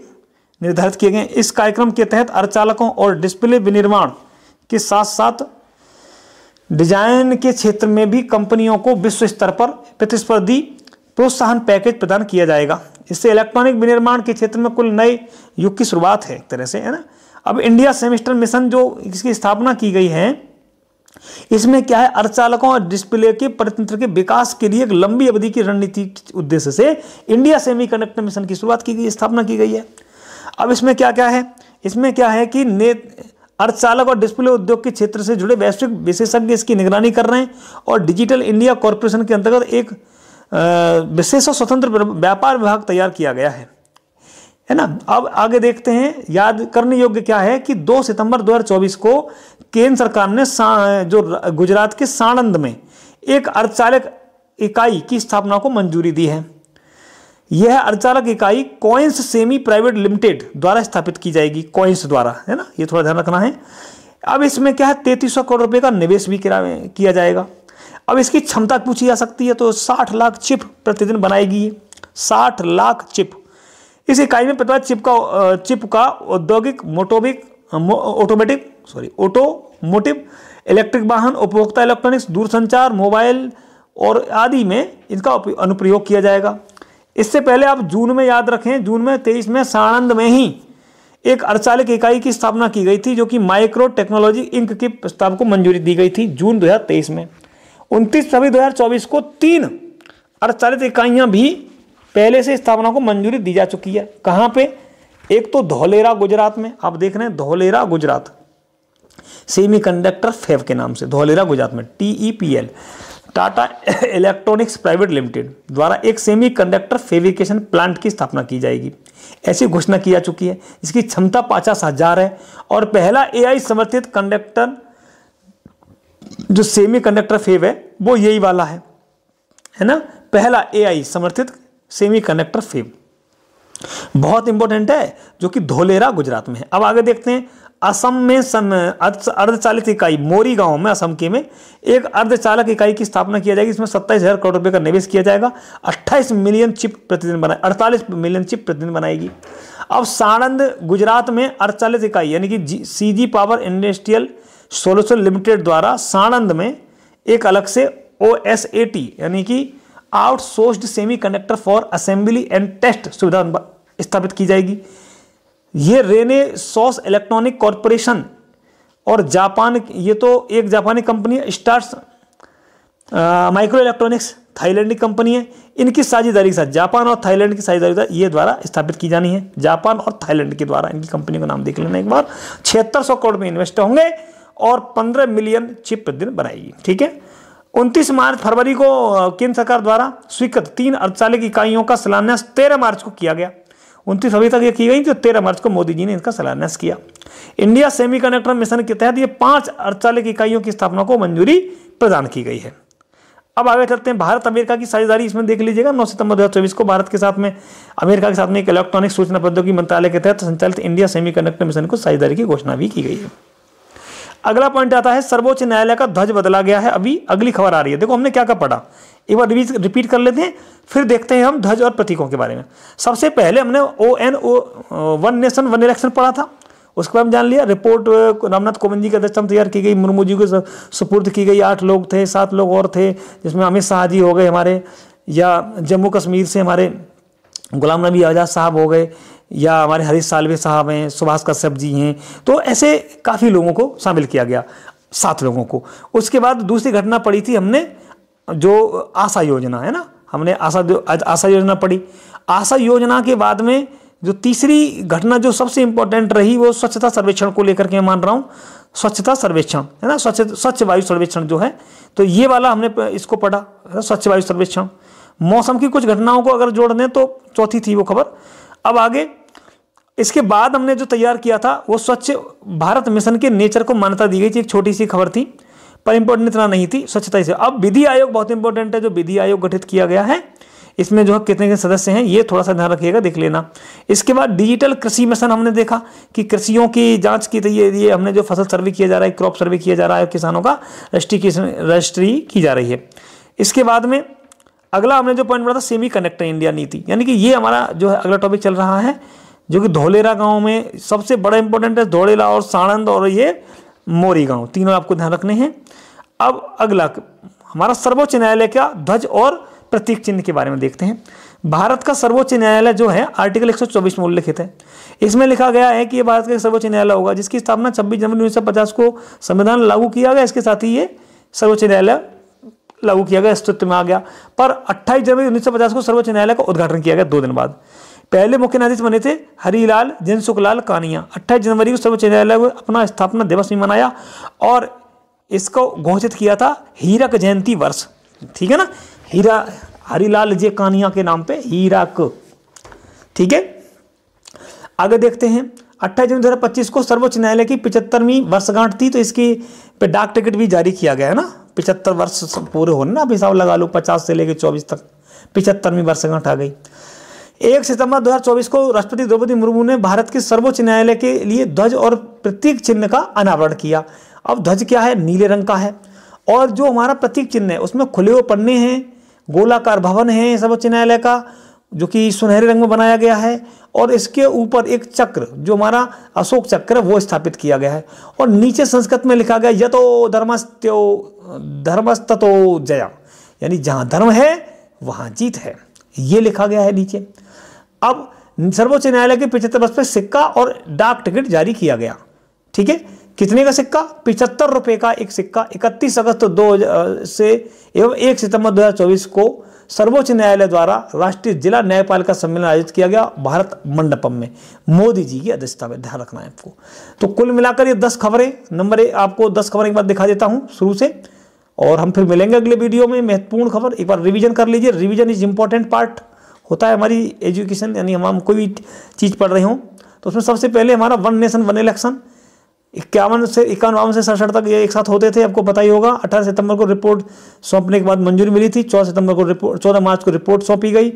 निर्धारित किए गए। इस कार्यक्रम के तहत अर्धचालकों और डिस्प्ले विनिर्माण के साथ साथ डिजाइन के क्षेत्र में भी कंपनियों को विश्व स्तर पर प्रतिस्पर्धी प्रोत्साहन पैकेज प्रदान किया जाएगा। इससे इलेक्ट्रॉनिक विनिर्माण के क्षेत्र में कुल नए युग की शुरुआत है, एक तरह से, है ना। अब इंडिया सेमेस्टर मिशन जो इसकी स्थापना की गई है, इसमें क्या है, अर्धचालकों और डिस्प्ले के परितंत्र के विकास के लिए एक लंबी अवधि की रणनीति के उद्देश्य से इंडिया सेमीकंडक्टर मिशन की शुरुआत की गई, स्थापना की गई है। अब इसमें क्या क्या है, इसमें क्या है कि अर्धचालक और डिस्प्ले उद्योग के क्षेत्र से जुड़े वैश्विक विशेषज्ञ इसकी निगरानी कर रहे हैं और डिजिटल इंडिया कॉर्पोरेशन के अंतर्गत एक विशेष और स्वतंत्र व्यापार विभाग तैयार किया गया है ना। अब आगे देखते हैं, याद करने योग्य क्या है कि 2 सितंबर 2024 को केंद्र सरकार ने जो गुजरात के साणंद में एक अर्धचालक इकाई की स्थापना को मंजूरी दी है। यह अर्धचालक इकाई कॉइंस सेमी प्राइवेट लिमिटेड द्वारा स्थापित की जाएगी, कॉइंस द्वारा, है ना, ये थोड़ा ध्यान रखना है। अब इसमें क्या है, 3300 करोड़ रुपए का निवेश भी किया जाएगा। अब इसकी क्षमता पूछी जा सकती है, तो 60 लाख चिप प्रतिदिन बनाएगी, 60 लाख चिप। इस इकाई में पता चिप का औद्योगिक ऑटोमोटिव, इलेक्ट्रिक वाहन, उपभोक्ता इलेक्ट्रॉनिक्स, दूरसंचार, मोबाइल और आदि में इनका अनुप्रयोग किया जाएगा। इससे पहले आप जून में, याद रखें, जून में 23 में साणंद में ही एक अर्धचालक इकाई की स्थापना की गई थी जो कि माइक्रो टेक्नोलॉजी इंक के प्रस्ताव को मंजूरी दी गई थी जून 2023 में। 29 फरवरी 2024 को 3 अर्धचालित इकाइयां भी पहले से स्थापना को मंजूरी दी जा चुकी है। कहां पे, एक तो धौलेरा गुजरात में, आप देख रहे हैं धौलेरा गुजरात, सेमीकंडक्टर फैब के नाम से धौलेरा गुजरात में TEPL, Tata electronics private limited द्वारा एक सेमीकंडक्टर फैब्रिकेशन प्लांट की स्थापना की जाएगी, ऐसी घोषणा की जा चुकी है। इसकी क्षमता 50,000 है और पहला AI समर्थित कंडक्टर जो सेमीकंडक्टर फैब है वो यही वाला है ना, पहला AI समर्थित सेमीकंडक्टर फैब, बहुत इंपॉर्टेंट है, जो कि धौलेरा गुजरात में है। अब आगे देखते हैं, असम में अर्धचालित इकाई मोरी गांव में, असम के में एक अर्धचालक इकाई की स्थापना की जाएगी। इसमें 27,000 करोड़ रुपए का निवेश किया जाएगा। 48 मिलियन चिप प्रतिदिन 48 मिलियन चिप प्रतिदिन बनाएगी। अब साणंद गुजरात में अर्धचालित इकाई यानी कि CG power industrial solution limited द्वारा साणंद में एक अलग से OSAT यानी कि outsourced semiconductor for assembly and test सुविधा स्थापित की जाएगी। ये रेनेसॉस इलेक्ट्रॉनिक कॉर्पोरेशन और जापान, ये तो एक जापानी कंपनी है, स्टार्स माइक्रो इलेक्ट्रॉनिक्स थाईलैंड की कंपनी है। इनकी साझेदारी के साथ जापान और थाईलैंड की साझेदारी ये द्वारा स्थापित की जानी है, जापान और थाईलैंड के द्वारा। इनकी कंपनी का नाम देख लेना एक बार। 7600 करोड़ में इन्वेस्ट होंगे और 15 मिलियन चिप प्रतिदिन बनाएगी, ठीक है। 29 फरवरी को केंद्र सरकार द्वारा स्वीकृत 3 अर्धचालक इकाइयों का शिलान्यास 13 मार्च को किया गया। 29 फरवरी तक ये की गई, तो 13 मार्च को मोदी जी ने इसका शिलान्यास किया। इंडिया सेमीकंडक्टर मिशन के तहत ये 5 अर्धचालक इकाइयों की स्थापना को मंजूरी प्रदान की गई है। अब आगे चलते हैं, भारत अमेरिका की साझेदारी इसमें देख लीजिएगा। 9 सितंबर 2024 को भारत के साथ में अमेरिका के साथ में एक इलेक्ट्रॉनिक सूचना प्रौद्योगिकी मंत्रालय के तहत संचालित इंडिया सेमीकंडक्टर मिशन को साझेदारी की घोषणा भी की गई है। अगला पॉइंट आता है, सर्वोच्च न्यायालय का ध्वज बदला गया है। अभी अगली खबर आ रही है, देखो हमने क्या क्या पढ़ा, एक बार रिपीट कर लेते हैं, फिर देखते हैं हम ध्वज और प्रतीकों के बारे में। सबसे पहले हमने वन नेशन वन इलेक्शन पढ़ा था, उसके बाद हम जान लिया रिपोर्ट रामनाथ कोविंद जी की अध्यक्षता में तैयार की गई, मुर्मू जी को सुपुर्द की गई। 8 लोग थे, 7 लोग और थे, जिसमें अमित शाह जी हो गए हमारे, या जम्मू कश्मीर से हमारे गुलाम नबी आज़ाद साहब हो गए, या हमारे हरीश साल्वे साहब हैं, सुभाष कश्यप जी हैं। तो ऐसे काफ़ी लोगों को शामिल किया गया। 7 लोगों को। उसके बाद दूसरी घटना पड़ी थी हमने, जो आशा योजना है ना, हमने आशा योजना पढ़ी। आशा योजना के बाद में जो तीसरी घटना जो सबसे इंपॉर्टेंट रही वो स्वच्छता सर्वेक्षण को लेकर के मैं मान रहा हूँ। स्वच्छता सर्वेक्षण है ना, स्वच्छ वायु सर्वेक्षण जो है, तो ये वाला हमने इसको पढ़ा, स्वच्छ वायु सर्वेक्षण। मौसम की कुछ घटनाओं को अगर जोड़ दें तो चौथी थी वो खबर। अब आगे इसके बाद हमने जो तैयार किया था वो स्वच्छ भारत मिशन के नेचर को मान्यता दी गई थी, एक छोटी सी खबर थी पर इंपॉर्टेंट इतना नहीं थी स्वच्छता से। अब विधि आयोग बहुत इंपॉर्टेंट है, जो विधि आयोग गठित किया गया है, इसमें जो है कितने के सदस्य हैं ये थोड़ा सा ध्यान रखिएगा, देख लेना। इसके बाद डिजिटल कृषि मिशन हमने देखा कि कृषियों की जांच की, ये हमने जो फसल सर्वे किया जा रहा है, क्रॉप सर्वे किया जा रहा है, किसानों का रजिस्ट्री की जा रही है। इसके बाद में अगला हमने जो पॉइंट पढ़ा था सेमी कनेक्टर इंडिया नीति, यानी कि ये हमारा जो है अगला टॉपिक चल रहा है, जो कि धौलेरा गांव में सबसे बड़ा इंपॉर्टेंट है, धौलेरा और साणंद और ये मोरी गांव, तीनों आपको ध्यान रखने हैं। अब अगला हमारा सर्वोच्च न्यायालय का ध्वज और प्रतीक चिन्ह के बारे में देखते हैं। भारत का सर्वोच्च न्यायालय जो है आर्टिकल 124 में उल्लिखित है। इसमें लिखा गया है कि ये भारत का सर्वोच्च न्यायालय होगा जिसकी स्थापना 26 जनवरी 1950 को संविधान लागू किया गया। इसके साथ ही ये सर्वोच्च न्यायालय लागू किया गया, अस्तित्व में आ गया। पर 28 जनवरी 1950 को सर्वोच्च न्यायालय का उद्घाटन किया गया 2 दिन बाद। पहले मुख्य न्यायाधीश बने थे हरिलाल जनसुखलाल कानिया। 28 जनवरी को सर्वोच्च न्यायालय को अपना स्थापना दिवस भी मनाया और इसको घोषित किया था हीरक जयंती वर्ष, ठीक है ना, हरिलाल जे कानिया के नाम पे हीरक, ठीक है। आगे देखते हैं 28 जून 2025 को सर्वोच्च न्यायालय की 75वीं वर्षगांठ थी, तो इसकी पे डाक टिकट भी जारी किया गया है ना। 75 वर्ष पूरे होने ना, अब हिसाब लगा लो 50 से लेकर 24 तक 75वीं वर्षगांठ आ गई। 1 सितंबर 2024 को राष्ट्रपति द्रौपदी मुर्मू ने भारत के सर्वोच्च न्यायालय के लिए ध्वज और प्रतीक चिन्ह का अनावरण किया। अब ध्वज क्या है, नीले रंग का है, और जो हमारा प्रतीक चिन्ह है उसमें खुले हुए पन्ने हैं, गोलाकार भवन है सर्वोच्च न्यायालय का जो कि सुनहरे रंग में बनाया गया है, और इसके ऊपर एक चक्र जो हमारा अशोक चक्र है वो स्थापित किया गया है, और नीचे संस्कृत में लिखा गया यतो धर्मस्ततो जया, यानी जहां धर्म है वहां जीत है, ये लिखा गया है नीचे। अब सर्वोच्च न्यायालय के 75 वर्ष पर सिक्का और डाक टिकट जारी किया गया, ठीक है। कितने का सिक्का, 75 रुपए का एक सिक्का 31 अगस्त 2000 से एवं 1 सितंबर 2024 को सर्वोच्च न्यायालय द्वारा राष्ट्रीय जिला न्यायपालिका सम्मेलन आयोजित किया गया भारत मंडपम में, मोदी जी की अध्यक्षता में, ध्यान रखना है आपको। तो कुल मिलाकर ये 10 खबरें, नंबर आपको 10 खबरें एक बार दिखा देता हूं शुरू से, और हम फिर मिलेंगे अगले वीडियो में। महत्वपूर्ण खबर एक बार रिवीजन कर लीजिए, रिवीजन इज इंपॉर्टेंट पार्ट होता है हमारी एजुकेशन, यानी हम कोई भी चीज़ पढ़ रहे हों तो उसमें सबसे पहले हमारा वन नेशन वन इलेक्शन 51 से 51 से 67 तक ये एक साथ होते थे, आपको पता ही होगा। 18 सितंबर को रिपोर्ट सौंपने के बाद मंजूरी मिली थी, 14 मार्च को रिपोर्ट सौंपी गई।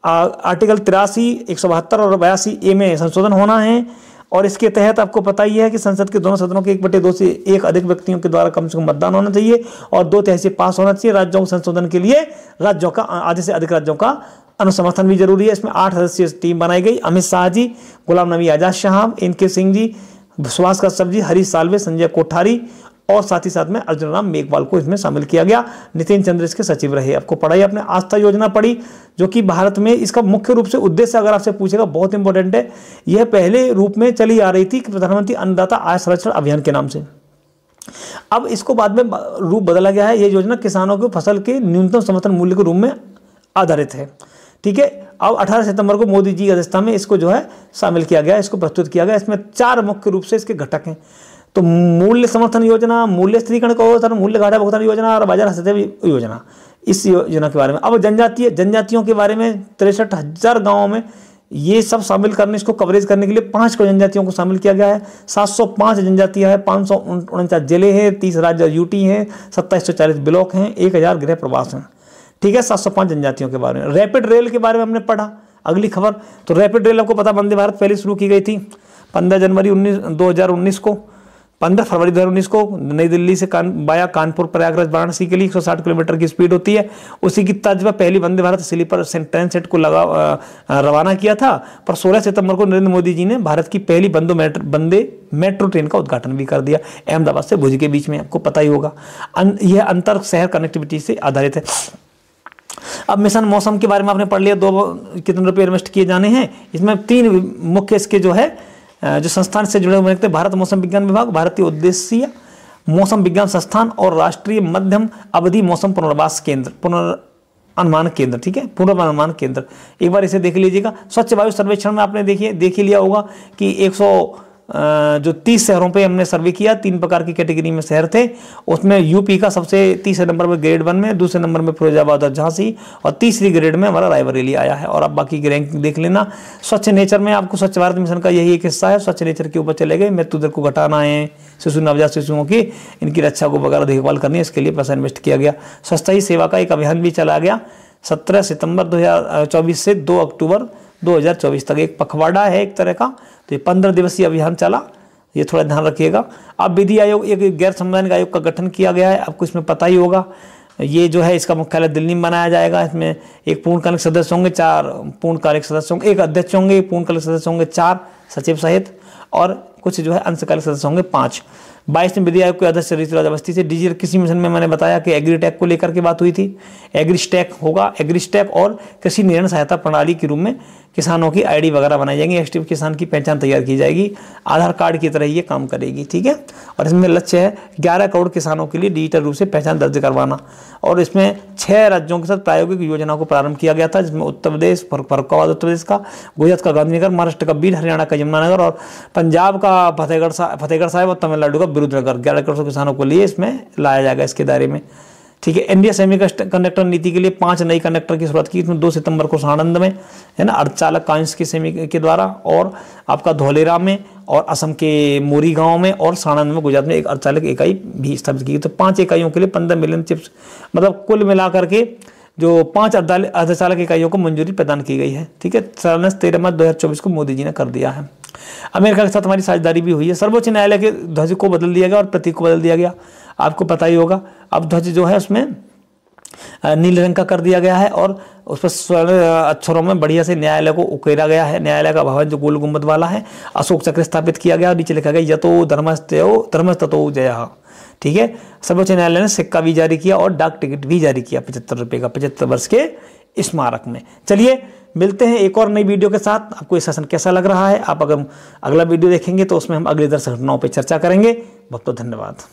आर्टिकल 83, 172 और 82A में संशोधन होना है, और इसके तहत आपको पता ही है कि संसद के दोनों सदनों के 1/2 से 1 अधिक व्यक्तियों के द्वारा कम से कम मतदान होना चाहिए और 2/3 से पास होना चाहिए। राज्यों के संशोधन के लिए राज्यों का आधे से अधिक राज्यों का अनुसमर्थन भी जरूरी है। इसमें 8 सदस्यीय टीम बनाई गई, अमित शाह जी, गुलाम नबी आजाद साहब, इनके सिंह जी, सुभाष कश्यप जी, हरीश साल्वे, संजय कोठारी और साथ ही साथ में अर्जुन राम मेघवाल को इसमें शामिल किया गया। नितिन चंद्र इसके सचिव रहे। आपको पढ़ाई आपने आस्था योजना पढ़ी, जो कि भारत में इसका मुख्य रूप से उद्देश्य अगर आपसे पूछेगा बहुत इंपॉर्टेंट है, यह पहले रूप में चली आ रही थी प्रधानमंत्री अन्नदाता आय संरक्षण अभियान के नाम से। अब इसको बाद में रूप बदला गया है। यह योजना किसानों को फसल के न्यूनतम समर्थन मूल्य के रूप में आधारित है, ठीक है। अब 18 सितंबर को मोदी जी की अध्यक्षता में इसको जो है शामिल किया गया, इसको प्रस्तुत किया गया। इसमें 4 मुख्य रूप से इसके घटक हैं, तो मूल्य समर्थन योजना, मूल्य स्थिरीकरण का मूल्य घाटा भुगतान योजना और बाजार सतह योजना, इस योजना के बारे में। अब जनजातियों के बारे में 63,000 गाँवों में ये सब शामिल करने, इसको कवरेज करने के लिए 5 जनजातियों को शामिल किया गया है। 705 जनजातियाँ हैं, 549 जिले हैं, 30 राज्य यूटी हैं, 2740 ब्लॉक हैं, 1000 गृह प्रवास हैं, ठीक है। 705 जनजातियों के बारे में। रैपिड रेल के बारे में हमने पढ़ा, अगली खबर। तो रैपिड रेल आपको पता, वंदे भारत पहले शुरू की गई थी 15 फरवरी 2019 को नई दिल्ली से बाया कानपुर प्रयागराज वाराणसी के लिए 160 किलोमीटर की स्पीड होती है। उसी की तर्ज पर पहली Vande Bharat sleeper train set को रवाना किया था। पर 16 सितंबर को नरेंद्र मोदी जी ने भारत की पहली वंदे मेट्रो ट्रेन का उद्घाटन भी कर दिया, अहमदाबाद से भुज के बीच में, आपको पता ही होगा। यह अंतर शहर कनेक्टिविटी से आधारित है। अब मिशन मौसम के बारे में आपने पढ़ लिया, कितने रुपये इन्वेस्ट किए जाने हैं। इसमें 3 मुख्य इसके जो है जो संस्थान से जुड़े हुए हैं, भारत मौसम विज्ञान विभाग, भारतीय उद्देश्य मौसम विज्ञान संस्थान और राष्ट्रीय मध्यम अवधि मौसम पुनर्वास केंद्र, पुनर्नुमान केंद्र, ठीक है, पूर्वानुमान केंद्र। एक बार इसे देख लीजिएगा। स्वच्छ वायु सर्वेक्षण में आपने देख ही लिया होगा कि 130 शहरों पे हमने सर्वे किया। 3 प्रकार की कैटेगरी में शहर थे, उसमें यूपी का सबसे तीसरे नंबर पर ग्रेड 1 में, दूसरे नंबर में फिरोजाबाद और झांसी, और तीसरी ग्रेड में हमारा रायबरेली आया है। और आप बाकी की रैंक देख लेना। स्वच्छ नेचर में आपको स्वच्छ भारत मिशन का यही एक हिस्सा है, स्वच्छ नेचर के ऊपर चले गए। मृत्यु दर को घटाना है, शिशु नवजात शिशुओं की इनकी रक्षा को वगैरह देखभाल करनी है, इसके लिए पैसा इन्वेस्ट किया गया। स्वच्छता ही सेवा का एक अभियान भी चला गया 17 सितंबर 2024 से 2 अक्टूबर 2024 तक। एक पखवाड़ा है एक तरह का, तो ये 15 दिवसीय अभियान चला, ये थोड़ा ध्यान रखिएगा। अब विधि आयोग, एक गैर संवैधानिक आयोग का गठन किया गया है, आपको इसमें पता ही होगा। ये जो है इसका मुख्यालय दिल्ली में बनाया जाएगा। इसमें एक पूर्णकालिक सदस्य होंगे, 4 पूर्णकालिक सदस्य होंगे, 1 अध्यक्ष होंगे, पूर्णकालिक सदस्य होंगे 4 सचिव सहित, और कुछ जो है अंशकालिक सदस्य होंगे 5। 22 में विधि आयोग के अध्यक्ष ऋतुराज अवस्थी से। डिजिटल कृषि मिशन में मैंने बताया कि एग्रीटेक को लेकर के बात हुई थी। एग्रीस्टैक होगा, एग्रीस्टैक और कृषि निर्णय सहायता प्रणाली के रूप में किसानों की आईडी वगैरह बनाई जाएंगी, एक्टिव किसान की पहचान तैयार की जाएगी, आधार कार्ड की तरह ये काम करेगी, ठीक है। और इसमें लक्ष्य है 11 करोड़ किसानों के लिए डिजिटल रूप से पहचान दर्ज करवाना। और इसमें 6 राज्यों के साथ प्रायोगिक योजना को प्रारंभ किया गया था, जिसमें उत्तर प्रदेश, फर्रुखाबाद उत्तर प्रदेश का, गुजरात का गांधीनगर, महाराष्ट्र का बीड, हरियाणा का यमुनानगर और पंजाब का फतेहगढ़ साहिब और तमिलनाडु का विरुद्धनगर। 11 करोड़ किसानों को लिए इसमें लाया जाएगा इसके दायरे में, ठीक है। इंडिया सेमी कंडक्टर नीति के लिए 5 नई कंडक्टर की शुरुआत की, इसमें 2 सितंबर को साणंद में, है ना, अर्धचालक कांस के सेमी के द्वारा, और आपका धौलेरा में, और असम के मोरी गांव में, और साणंद में गुजरात में एक अर्धचालक इकाई भी स्थापित की। तो 5 इकाइयों के लिए 15 मिलियन चिप्स, मतलब कुल मिलाकर के जो 5 अर्धचालक इकाइयों को मंजूरी प्रदान की गई है, ठीक है। 13 मार्च 2024 को मोदी जी ने कर दिया है। अमेरिका के साथ हमारी साझेदारी भी हुई है। सर्वोच्च न्यायालय के ध्वज को बदल दिया गया और प्रतीक को बदल दिया गया, आपको पता ही होगा। अब ध्वज जो है उसमें नीले रंग का कर दिया गया है, और उस पर स्वर्ण अक्षरों में बढ़िया से न्यायालय को उकेरा गया है। न्यायालय का भवन जो गोल गुंबद वाला है, अशोक चक्र स्थापित किया गया, और नीचे लिखा गया यतो धर्मस्ततो जयः, ठीक है। सर्वोच्च न्यायालय ने सिक्का भी जारी किया और डाक टिकट भी जारी किया 75 रुपये का, 75 वर्ष के स्मारक में। चलिए मिलते हैं एक और नई वीडियो के साथ। आपको ये सेशन कैसा लग रहा है? आप अगर अगला वीडियो देखेंगे तो उसमें हम अगली दर्शक घटनाओं पर चर्चा करेंगे। बहुत बहुत धन्यवाद।